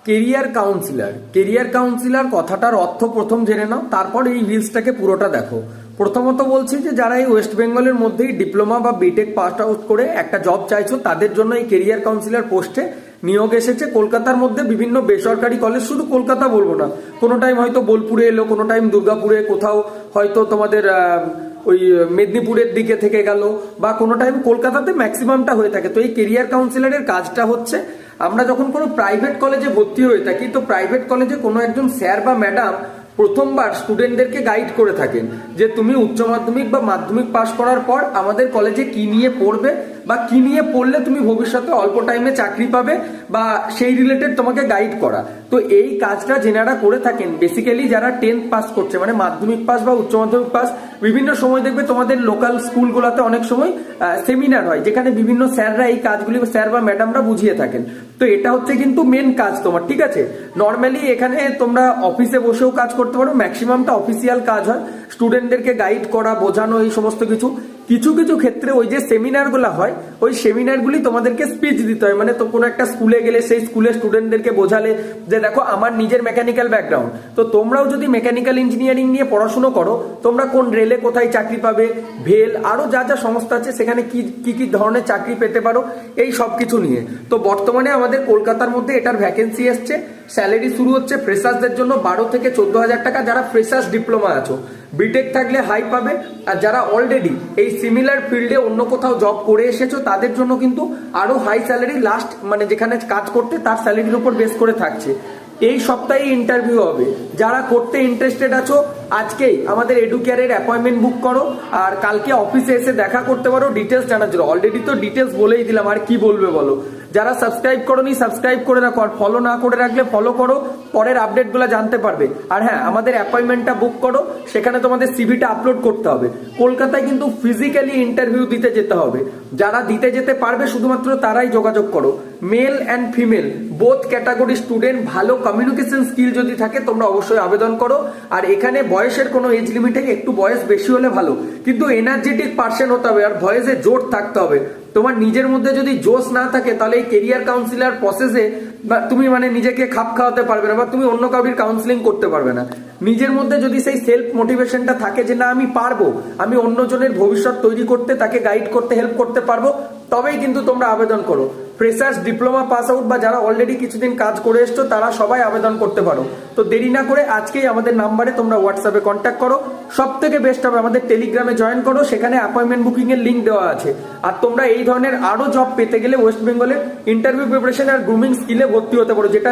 Career councillor কথাটার অর্থ প্রথম জেনে নাও, তারপর এই রিলসটাকে পুরোটা দেখো। প্রথমত বলছি যে যারা এই ওয়েস্ট বেঙ্গলের মধ্যেই ডিপ্লোমা বা বিটেক পাস আউট করে একটা জব চাইছো, তাদের জন্য এই কেরিয়ার কাউন্সিলর পোস্টে নিয়োগ এসেছে। কলকাতার মধ্যে বিভিন্ন বেসরকারি কলেজ, শুধু কলকাতা বলবো না, কোনো টাইম হয়তো বোলপুরে এলো, কোনো টাইম দুর্গাপুরে, কোথাও হয়তো তোমাদের ওই মেদিনীপুরের দিকে থেকে গেল, বা কোনো টাইম কলকাতাতে ম্যাক্সিমামটা হয়ে থাকে। তো এই কেরিয়ার কাউন্সিলরের কাজটা হচ্ছে, আমরা যখন কোনো প্রাইভেট কলেজে ভর্তি হয়ে থাকি, তো প্রাইভেট কলেজে কোনো একজন স্যার বা ম্যাডাম প্রথমবার স্টুডেন্টদেরকে গাইড করে থাকেন যে তুমি উচ্চ মাধ্যমিক বা মাধ্যমিক পাশ করার পর আমাদের কলেজে কি নিয়ে পড়বে, বা কি নিয়ে পড়লে তুমি ভবিষ্যতে অল্প টাইমে চাকরি পাবে, বা সেই রিলেটেড তোমাকে গাইড করা। তো এই কাজটা যেনারা করে থাকেন, বেসিক্যালি যারা 10th পাস করছে, মানে মাধ্যমিক পাস বা উচ্চ মাধ্যমিক পাস, বিভিন্ন সময় দেখবে তোমাদের লোকাল স্কুলগুলোতে অনেক সময় সেমিনার হয়, যেখানে বিভিন্ন স্যাররা এই কাজগুলি, স্যার বা ম্যাডামরা বুঝিয়ে থাকেন। তো এটা হচ্ছে কিন্তু মেন কাজ তোমার, ঠিক আছে। নর্মালি এখানে তোমরা অফিসে বসেও কাজ করতে পারো, ম্যাক্সিমামটা অফিসিয়াল কাজ হয়, স্টুডেন্টদেরকে গাইড করা, বোঝানো, এই সমস্ত কিছু। কিছু কিছু ক্ষেত্রে ওই যে সেমিনারগুলো হয়, ওই সেমিনারগুলি তোমাদেরকে স্পিচ দিতে হয়। মানে তো কোনো একটা স্কুলে গেলে সেই স্কুলের স্টুডেন্টদেরকে বোঝালে যে দেখো আমার নিজের মেকানিক্যাল ব্যাকগ্রাউন্ড, তো তোমরাও যদি মেকানিক্যাল ইঞ্জিনিয়ারিং নিয়ে পড়াশুনো করো, তোমরা কোন রেলে কোথায় চাকরি পাবে, ভেল, আরো যা যা সংস্থা আছে সেখানে কি কি ধরনের চাকরি পেতে পারো, এই সব কিছু নিয়ে। তো বর্তমানে আমাদের কলকাতার মধ্যে এটার ভ্যাকেন্সি এসছে। স্যালারি শুরু হচ্ছে ফ্রেশার্সদের জন্য 12 থেকে 14,000 টাকা, যারা ফ্রেশার্স ডিপ্লোমা আছো। বিটেক থাকলে হাই পাবে, আর যারা অলরেডি এই সিমিলার ফিল্ডে অন্য কোথাও জব করে এসেছো, তাদের জন্য কিন্তু আরো হাই স্যালারি, লাস্ট মানে যেখানে কাজ করতে তার স্যালারির উপর বেস করে থাকছে। এই সপ্তাহে ইন্টারভিউ হবে। যারা করতে ইন্টারেস্টেড আছো, আজকেই আমাদের এডুকেয়ারের অ্যাপয়েন্টমেন্ট বুক করো, আর কালকে অফিসে এসে দেখা করতে পারো ডিটেলস জানার জন্য। অলরেডি তো ডিটেলস বলেই দিলাম, আর কি বলবে বলো। যারা সাবস্ক্রাইব করোনি সাবস্ক্রাইব করে রাখো, আর ফলো না করে রাখলে ফলো করো, পরের আপডেটগুলো জানতে পারবে। আর হ্যাঁ, আমাদের অ্যাপয়েন্টমেন্টটা বুক করো, সেখানে তোমাদের সিভিটা আপলোড করতে হবে। কলকাতায় কিন্তু ফিজিক্যালি ইন্টারভিউ দিতে যেতে হবে। যারা দিতে যেতে পারবে শুধুমাত্র তারাই যোগাযোগ করো। Male and female both category student, ভালো কমিউনিকেশন স্কিল যদি থাকে তোমরা অবশ্যই আবেদন করো। আর এখানে বয়সের কোনো এজ লিমিট নেই, একটু বয়স বেশি হলে ভালো, কিন্তু এনার্জেটিক পার্সন হতে হবে, আর ভয়েসে জোর থাকতে হবে। তোমার নিজের মধ্যে যদি জোশ না থাকে, তাহলে এই কেরিয়ার কাউন্সিলর প্রসেসে তুমি মানে নিজেকে খাপ খাওয়াতে পারবে না, বা তুমি অন্য কাউরির কাউন্সিলিং করতে পারবে না। নিজের মধ্যে যদি সেই সেলফ মোটিভেশনটা থাকে যে না আমি পারবো, আমি অন্যজনের ভবিষ্যৎ তৈরি করতে, তাকে গাইড করতে, হেল্প করতে পারবো, তবেই কিন্তু তোমরা আবেদন করো। ফ্রেশার্স, ডিপ্লোমা পাস আউট, বা যারা অলরেডি কিছুদিন কাজ করে এসছো, তারা সবাই আবেদন করতে পারো। তো দেরি না করে আজকেই আমাদের নাম্বারে তোমরা হোয়াটসঅ্যাপে কন্ট্যাক্ট করো। সব থেকে বেস্ট হবে আমাদের টেলিগ্রামে জয়েন করো, সেখানে অ্যাপয়েন্টমেন্ট বুকিং এর লিঙ্ক দেওয়া আছে। আর তোমরা এই ধরনের আরো জব পেতে গেলে ওয়েস্ট বেঙ্গলের ইন্টারভিউ প্রিপারেশন আর গ্রুমিং স্কিলে ভর্তি হতে পারো, যেটা